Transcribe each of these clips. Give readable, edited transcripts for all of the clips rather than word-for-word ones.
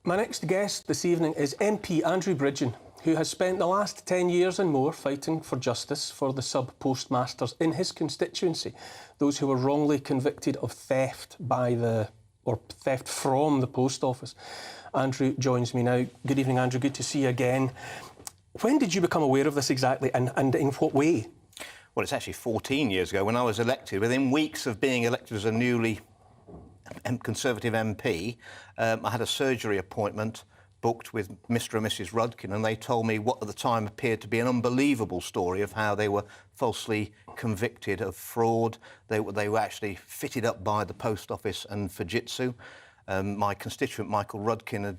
My next guest this evening is MP Andrew Bridgen, who has spent the last 10 years and more fighting for justice for the sub-postmasters in his constituency, those who were wrongly convicted of theft theft from the post office. Andrew joins me now. Good evening, Andrew. Good to see you again. When did you become aware of this exactly, and in what way? Well, it's actually 14 years ago when I was elected. Within weeks of being elected as a newly Conservative MP, I had a surgery appointment booked with Mr and Mrs Rudkin, and they told me what at the time appeared to be an unbelievable story of how they were falsely convicted of fraud. They were actually fitted up by the post office and Fujitsu. My constituent, Michael Rudkin, had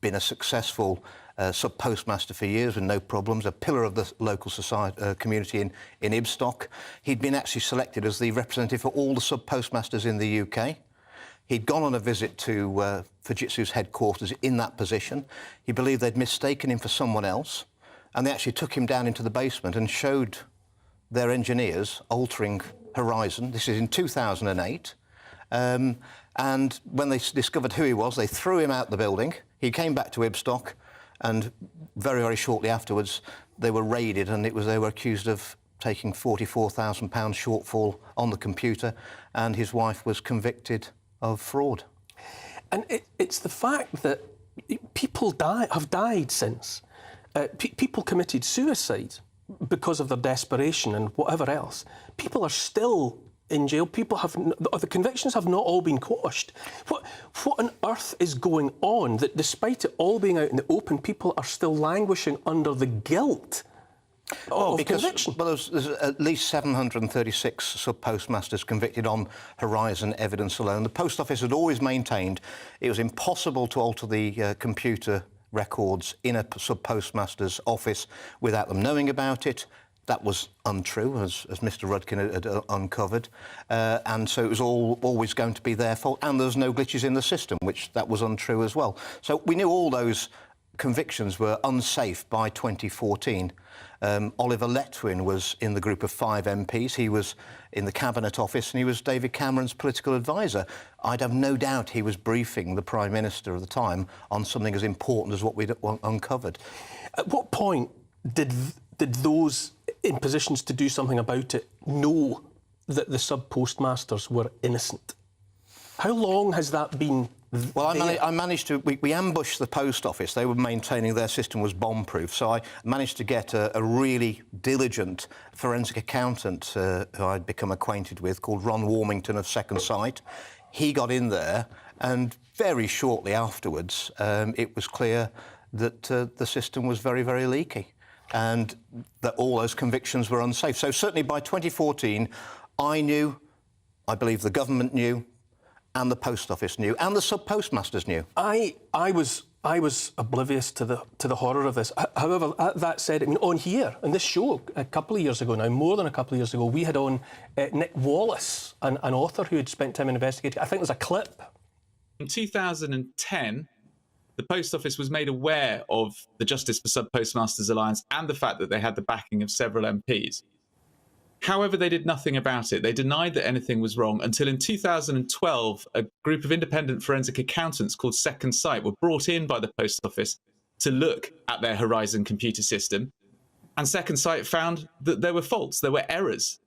been a successful sub-postmaster for years with no problems, a pillar of the local community in Ibstock. He'd been actually selected as the representative for all the sub-postmasters in the UK. He'd gone on a visit to Fujitsu's headquarters in that position. He believed they'd mistaken him for someone else, and they actually took him down into the basement and showed their engineers altering Horizon. This is in 2008. And when they discovered who he was, they threw him out the building. He came back to Ibstock, and very, very shortly afterwards, they were raided, and they were accused of taking £44,000 shortfall on the computer, and his wife was convicted of fraud. And it's the fact that people have died since. People committed suicide because of their desperation and whatever else. People are still in jail. The convictions have not all been quashed. What on earth is going on that, despite it all being out in the open, people are still languishing under the guilt of conviction? Well, there's at least 736 sub-postmasters convicted on Horizon evidence alone. The Post Office had always maintained it was impossible to alter the computer records in a sub-postmaster's office without them knowing about it. That was untrue, as Mr Rudkin had uncovered, and so it was always going to be their fault, and there was no glitches in the system, which that was untrue as well. So we knew all those convictions were unsafe by 2014. Oliver Letwin was in the group of 5 MPs. He was in the Cabinet Office, and he was David Cameron's political advisor. I'd have no doubt he was briefing the Prime Minister at the time on something as important as what we'd uncovered. At what point did those in positions to do something about it know that the sub-postmasters were innocent? How long has that been? Well, I managed to... We ambushed the post office. They were maintaining their system was bomb-proof, so I managed to get a really diligent forensic accountant who I'd become acquainted with, called Ron Warmington of Second Sight. He got in there, and very shortly afterwards, it was clear that the system was very, very leaky, and that all those convictions were unsafe. So certainly by 2014, I knew, I believe the government knew, and the Post Office knew, and the sub-postmasters knew. I was oblivious to the horror of this. However, that said, I mean, on here, on this show, a couple of years ago now, more than a couple of years ago, we had on Nick Wallace, an author who had spent time investigating. I think there's a clip. In 2010, the Post Office was made aware of the Justice for Sub-Postmasters Alliance and the fact that they had the backing of several MPs. However, they did nothing about it. They denied that anything was wrong until in 2012, a group of independent forensic accountants called Second Sight were brought in by the Post Office to look at their Horizon computer system. And Second Sight found that there were faults, there were errors.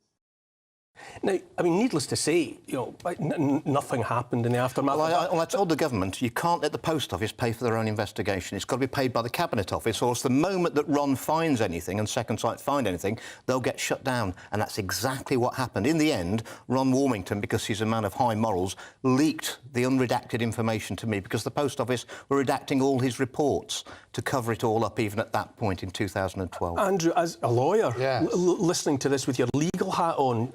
Now, I mean, needless to say, you know, nothing happened in the aftermath. Well, I told the government, you can't let the Post Office pay for their own investigation. It's got to be paid by the Cabinet Office, or else the moment that Ron finds anything and Second Sight find anything, they'll get shut down. And that's exactly what happened. In the end, Ron Warmington, because he's a man of high morals, leaked the unredacted information to me because the Post Office were redacting all his reports to cover it all up, even at that point in 2012. Andrew, as a lawyer, yes, listening to this with your legal hat on,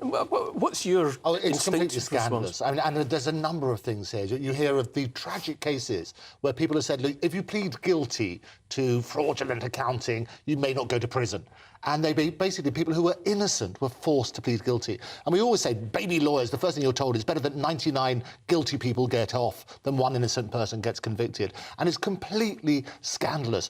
what's your it's completely scandalous. scandalous. I mean, and there's a number of things here. You hear of the tragic cases where people have said, look, if you plead guilty to fraudulent accounting, you may not go to prison. And basically, people who were innocent were forced to plead guilty. And we always say, baby lawyers, the first thing you're told is better that 99 guilty people get off than one innocent person gets convicted. And it's completely scandalous.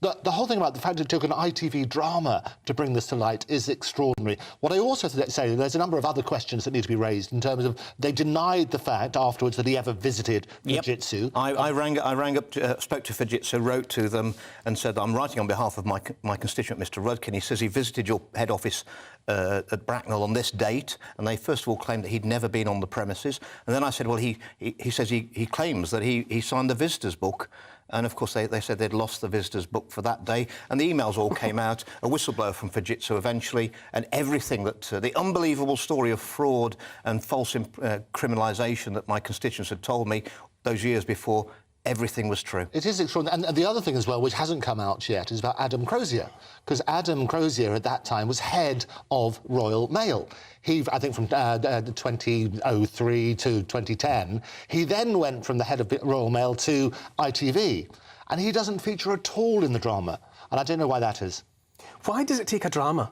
The whole thing about the fact it took an ITV drama to bring this to light is extraordinary. What I also say, there's a number of other questions that need to be raised in terms of they denied the fact afterwards that he ever visited Fujitsu. I rang up, spoke to Fujitsu, wrote to them and said, I'm writing on behalf of my constituent, Mr Rudkin. He says he visited your head office at Bracknell on this date, and they first of all claimed that he'd never been on the premises. And then I said, well, he says he claims that he signed the visitors book. And, of course, they said they'd lost the visitors book for that day. And the emails all came out, a whistleblower from Fujitsu eventually, and everything that... the unbelievable story of fraud and false criminalisation that my constituents had told me those years before, everything was true. It is extraordinary. And the other thing as well, which hasn't come out yet, is about Adam Crozier. Because Adam Crozier at that time was head of Royal Mail. He, I think from 2003 to 2010, he then went from the head of Royal Mail to ITV. And he doesn't feature at all in the drama. And I don't know why that is. Why does it take a drama?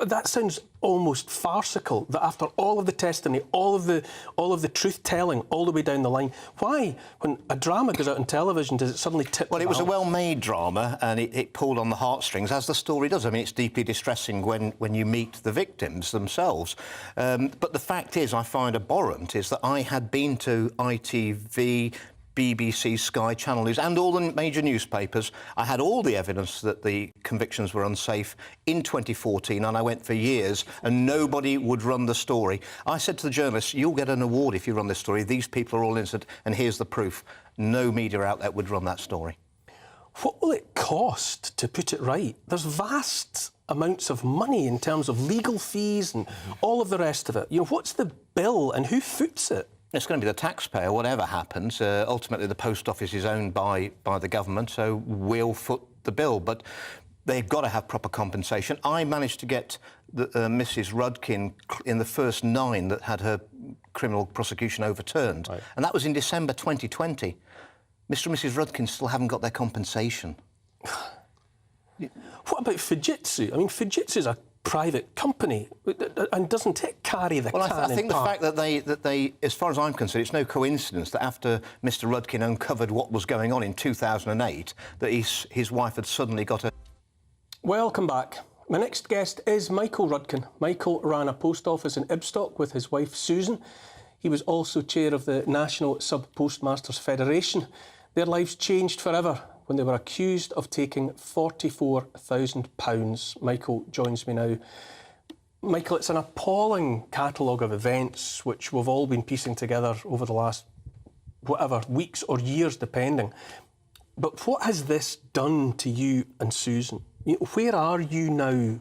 That sounds almost farcical, that after all of the testimony, all of the truth-telling, all the way down the line, why, when a drama goes out on television, does it suddenly tip Well, the it was a balance? well-made drama, and it pulled on the heartstrings, as the story does. I mean, it's deeply distressing when you meet the victims themselves. But the fact is, I find abhorrent, is that I had been to ITV, BBC, Sky, Channel News and all the major newspapers. I had all the evidence that the convictions were unsafe in 2014, and I went for years and nobody would run the story. I said to the journalists, you'll get an award if you run this story. These people are all innocent and here's the proof. No media outlet would run that story. What will it cost to put it right? There's vast amounts of money in terms of legal fees and all of the rest of it. You know, what's the bill and who foots it? It's going to be the taxpayer, whatever happens. Ultimately, the post office is owned by the government, so we'll foot the bill. But they've got to have proper compensation. I managed to get Mrs Rudkin in the first 9 that had her criminal prosecution overturned. Right. And that was in December 2020. Mr and Mrs Rudkin still haven't got their compensation. What about Fujitsu? I mean, Fujitsu's a private company, and doesn't it carry the Well, can I think in the part? fact that they, as far as I'm concerned, it's no coincidence that after Mr Rudkin uncovered what was going on in 2008, that his wife had suddenly got a... Welcome back. My next guest is Michael Rudkin. Michael ran a post office in Ibstock with his wife Susan. He was also chair of the National Sub-Postmasters Federation. Their lives changed forever when they were accused of taking £44,000. Michael joins me now. Michael, it's an appalling catalogue of events which we've all been piecing together over the last, weeks or years, depending. But what has this done to you and Susan? Where are you now,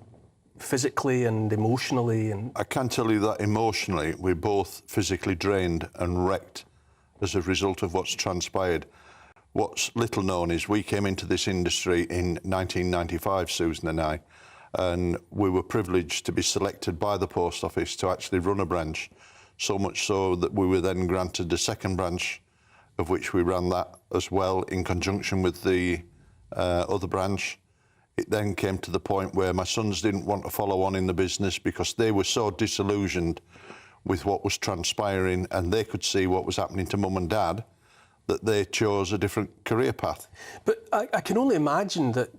physically and emotionally? And I can tell you that emotionally, we're both physically drained and wrecked as a result of what's transpired. What's little known is we came into this industry in 1995, Susan and I, and we were privileged to be selected by the post office to actually run a branch, so much so that we were then granted a second branch, of which we ran that as well in conjunction with the other branch. It then came to the point where my sons didn't want to follow on in the business because they were so disillusioned with what was transpiring and they could see what was happening to mum and dad, that they chose a different career path. But I can only imagine that,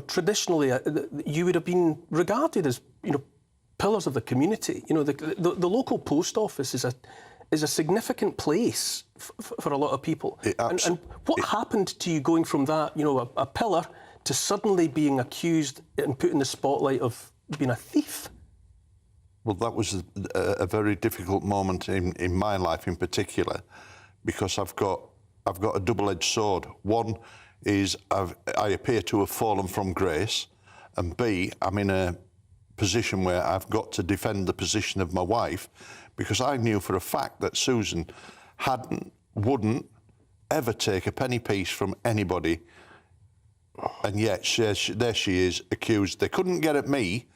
traditionally you would have been regarded as, pillars of the community. The local post office is a significant place for a lot of people. And what happened to you going from that, a pillar, to suddenly being accused and put in the spotlight of being a thief? Well, that was a very difficult moment in my life in particular, because I've got a double-edged sword. One is I appear to have fallen from grace, and B, I'm in a position where I've got to defend the position of my wife, because I knew for a fact that Susan wouldn't ever take a penny piece from anybody, and yet there she is, accused. They couldn't get at me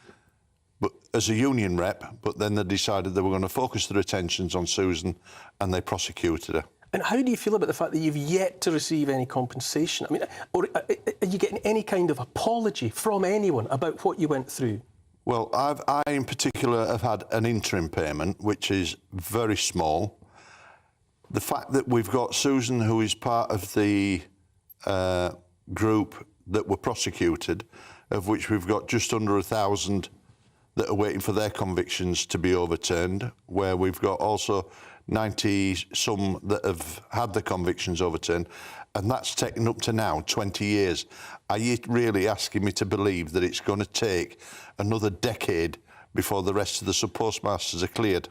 but as a union rep, but then they decided they were going to focus their attentions on Susan, and they prosecuted her. And how do you feel about the fact that you've yet to receive any compensation? I mean, or are you getting any kind of apology from anyone about what you went through? Well, I in particular have had an interim payment, which is very small. The fact that we've got Susan, who is part of the group that were prosecuted, of which we've got just under 1,000 that are waiting for their convictions to be overturned, where we've got also 90 some that have had the convictions overturned, and that's taken up to now 20 years. Are you really asking me to believe that it's going to take another decade before the rest of the sub-postmasters are cleared?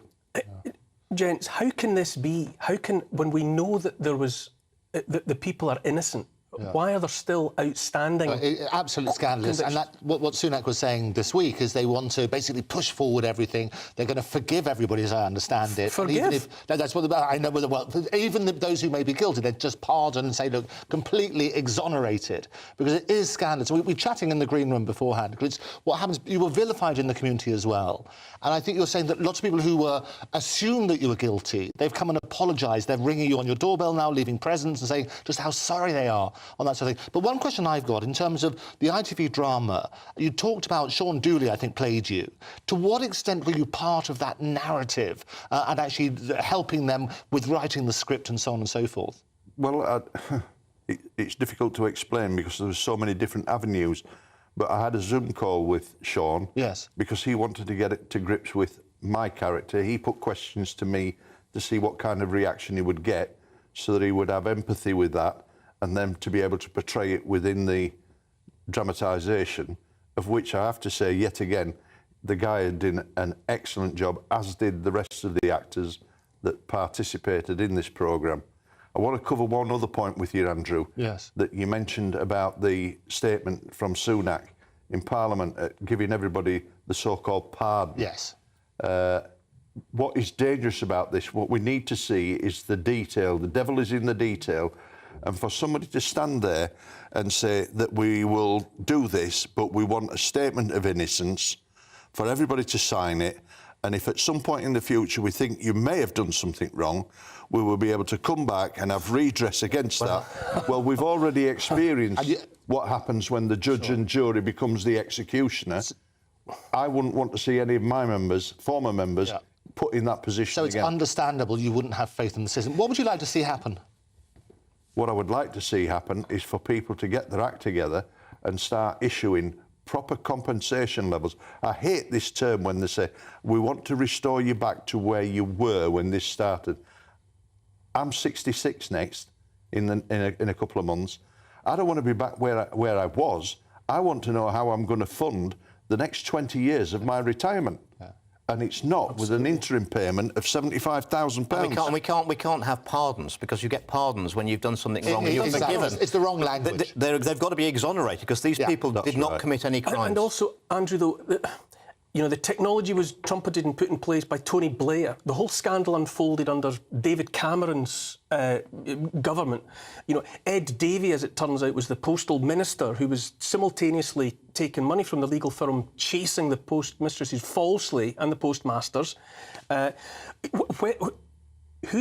Gents, how can this be? How can, when we know that there was, that the people are innocent, why are there still outstanding? Absolutely scandalous. And that, what Sunak was saying this week is they want to basically push forward everything. They're going to forgive everybody, as I understand it. Forgive? Even if, that's what I know. Well, even those who may be guilty, they just pardon and say, look, completely exonerated, because it is scandalous. We were chatting in the green room beforehand. Because it's what happens. You were vilified in the community as well, and I think you're saying that lots of people who were assumed that you were guilty, they've come and apologised. They're ringing you on your doorbell now, leaving presents and saying just how sorry they are on that sort of thing. But one question I've got, in terms of the ITV drama, you talked about Sean Dooley, I think, played you. To what extent were you part of that narrative and actually helping them with writing the script and so on and so forth? Well, it's difficult to explain because there were so many different avenues. But I had a Zoom call with Sean. Yes. Because he wanted to get it to grips with my character. He put questions to me to see what kind of reaction he would get so that he would have empathy with that and then to be able to portray it within the dramatisation, of which I have to say, yet again, the guy had done an excellent job, as did the rest of the actors that participated in this programme. I want to cover one other point with you, Andrew. Yes. That you mentioned about the statement from Sunak in Parliament giving everybody the so-called pardon. Yes. What is dangerous about this, what we need to see is the detail. The devil is in the detail. And for somebody to stand there and say that we will do this, but we want a statement of innocence, for everybody to sign it, and if at some point in the future we think you may have done something wrong, we will be able to come back and have redress against that. Well, we've already experienced what happens when the judge and jury becomes the executioner. I wouldn't want to see any of my members, former members, put in that position So it's again. understandable you wouldn't have faith in the system. What would you like to see happen? What I would like to see happen is for people to get their act together and start issuing proper compensation levels. I hate this term when they say, we want to restore you back to where you were when this started. I'm 66 next, in a couple of months. I don't want to be back where I was. I want to know how I'm going to fund the next 20 years of my retirement. And it's not with an interim payment of £75,000. We can't have pardons, because you get pardons when you've done something wrong and you're Exactly. forgiven. It's the wrong language. They've got to be exonerated, because these people did not commit any crimes. And also, Andrew, though, you know, the technology was trumpeted and put in place by Tony Blair. The whole scandal unfolded under David Cameron's government. You know, Ed Davey, as it turns out, was the postal minister who was simultaneously taking money from the legal firm chasing the postmistresses falsely and the postmasters. Who's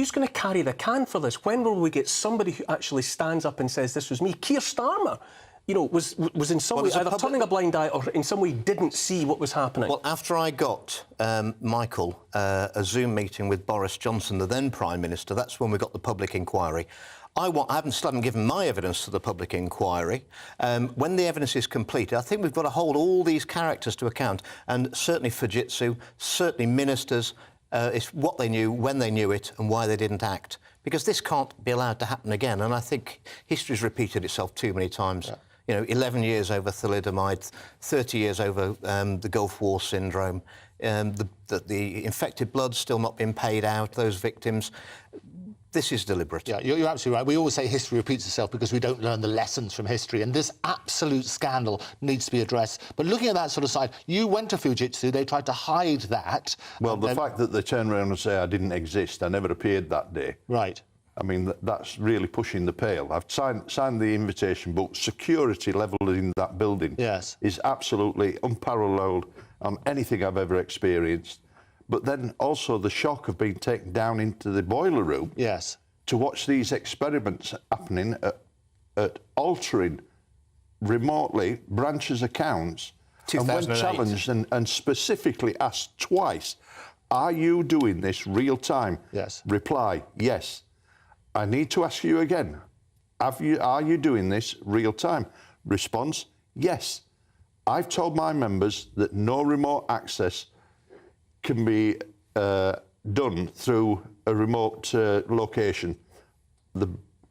going to carry the can for this? When will we get somebody who actually stands up and says, this was me? Keir Starmer, you know, was in some way either turning a blind eye or in some way didn't see what was happening. Well, after I got, Michael, a Zoom meeting with Boris Johnson, the then Prime Minister, that's when we got the public inquiry. I haven't given my evidence to the public inquiry. When the evidence is complete, I think we've got to hold all these characters to account, and certainly Fujitsu, certainly ministers. It's what they knew, when they knew it, and why they didn't act. Because this can't be allowed to happen again. And I think history's repeated itself too many times. Yeah. You know, 11 years over thalidomide, 30 years over the Gulf War syndrome, the infected blood's still not been paid out, those victims. This is deliberate. Yeah, you're absolutely right. We always say history repeats itself because we don't learn the lessons from history, and this absolute scandal needs to be addressed. But looking at that sort of side, you went to Fujitsu, they tried to hide that. Well, the fact that they turn around and say I didn't exist, I never appeared that day. Right. I mean, that's really pushing the pale. I've signed the invitation book. Security level in that building is absolutely unparalleled on anything I've ever experienced. But then also the shock of being taken down into the boiler room to watch these experiments happening at altering remotely branches' accounts. And when challenged and specifically asked twice, are you doing this real time? Yes. Reply, yes. I need to ask you again, are you doing this real time? Response, yes. I've told my members that no remote access can be done through a remote location.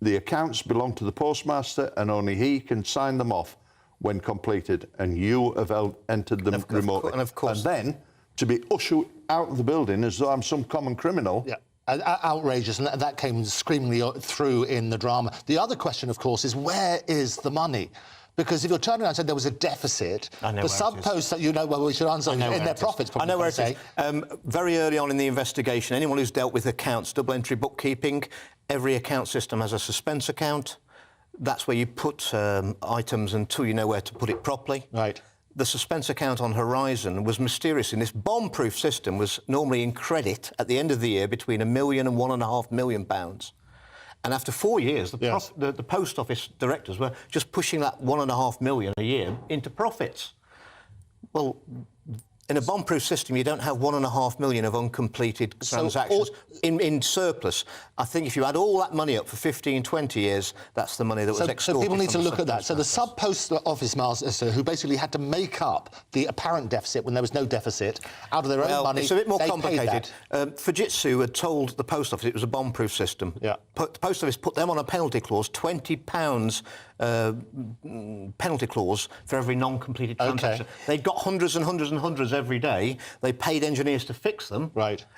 The accounts belong to the postmaster and only he can sign them off when completed, and you have entered them remotely. And then to be ushered out of the building as though I'm some common criminal. Yeah. Outrageous, and that came screamingly through in the drama. The other question, of course, is where is the money? Because if you're turning around and saying there was a deficit, the sub-posts that you know well we should answer in their profits. I know where it is. Very early on in the investigation, anyone who's dealt with accounts, double entry bookkeeping, every account system has a suspense account. That's where you put items until you know where to put it properly. Right. The suspense account on Horizon was mysterious. In this bomb-proof system was normally in credit at the end of the year between £1 million and £1.5 million. And after 4 years, the post office directors were just pushing that £1.5 million a year into profits. Well, in a bomb-proof system, you don't have £1.5 million of uncompleted transactions in surplus. I think if you add all that money up for 15, 20 years, that's the money that was extorted. So people need to look at that. So the sub-post office master, who basically had to make up the apparent deficit when there was no deficit, out of their own money, it's a bit more complicated. Fujitsu had told the post office it was a bomb-proof system. Yeah. The post office put them on a penalty clause, £20 penalty clause for every non-completed transaction. They'd got hundreds and hundreds and hundreds every day. They paid engineers to fix them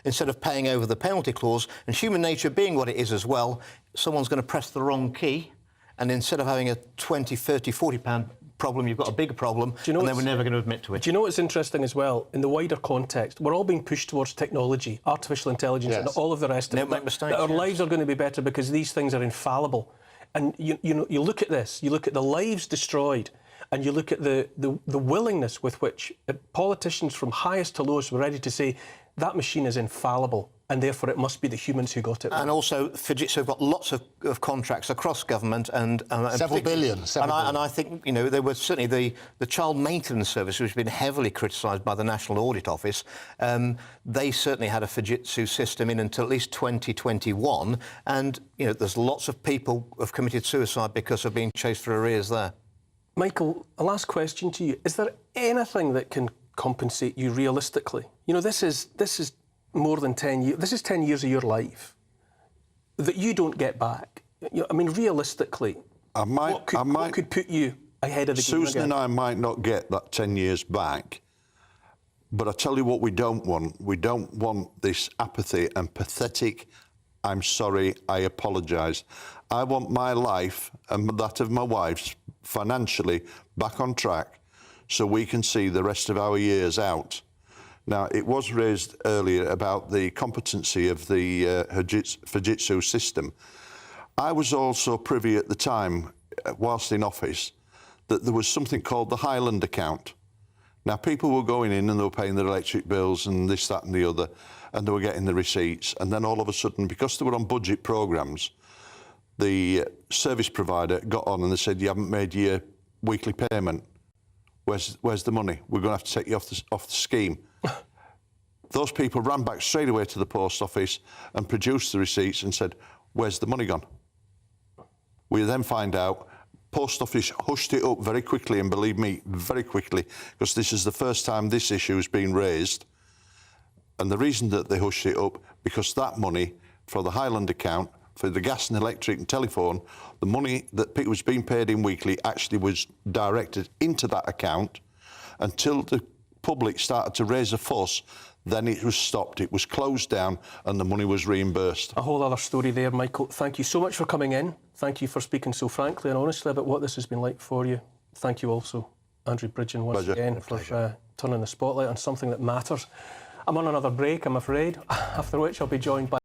instead of paying over the penalty clause. And human nature being what it is as well, someone's going to press the wrong key, and instead of having a 20, 30, 40 pound problem, you've got a bigger problem, and they were never going to admit to it. Do you know what's interesting as well? In the wider context, we're all being pushed towards technology, artificial intelligence, and all of the rest of it. Make mistakes, our lives are going to be better because these things are infallible. And you look at this, you look at the lives destroyed, and you look at the willingness with which politicians from highest to lowest were ready to say that machine is infallible, and therefore it must be the humans who got it. And also, Fujitsu have got lots of contracts across government and several billion. And I think, you know, there was certainly the child maintenance service, which has been heavily criticised by the National Audit Office. They certainly had a Fujitsu system in until at least 2021, and you know, there's lots of people who have committed suicide because of being chased for arrears there. Michael, a last question to you: is there anything that can compensate you realistically? You know, this is more than 10 years. This is 10 years of your life that you don't get back. You know, I mean, realistically, what could put you ahead of the game? Susan and I might not get that 10 years back, but I tell you what we don't want. We don't want this apathy and pathetic, I'm sorry, I apologise. I want my life and that of my wife's financially back on track so we can see the rest of our years out. Now, it was raised earlier about the competency of the Fujitsu system. I was also privy at the time, whilst in office, that there was something called the Highland account. Now, people were going in and they were paying their electric bills and this, that and the other, and they were getting the receipts. And then all of a sudden, because they were on budget programmes, the service provider got on and they said, you haven't made your weekly payment. Where's the money? We're going to have to take you off the scheme. Those people ran back straight away to the post office and produced the receipts and said, where's the money gone? We then find out, post office hushed it up very quickly, and believe me, very quickly, because this is the first time this issue has been raised. And the reason that they hushed it up, because that money for the Highland account, for the gas and electric and telephone, the money that was being paid in weekly actually was directed into that account until the public started to raise a fuss. Then it was stopped, it was closed down, and the money was reimbursed. A whole other story there, Michael. Thank you so much for coming in. Thank you for speaking so frankly and honestly about what this has been like for you. Thank you also, Andrew Bridgen, once again, for turning the spotlight on something that matters. I'm on another break, I'm afraid, after which I'll be joined by